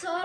100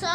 100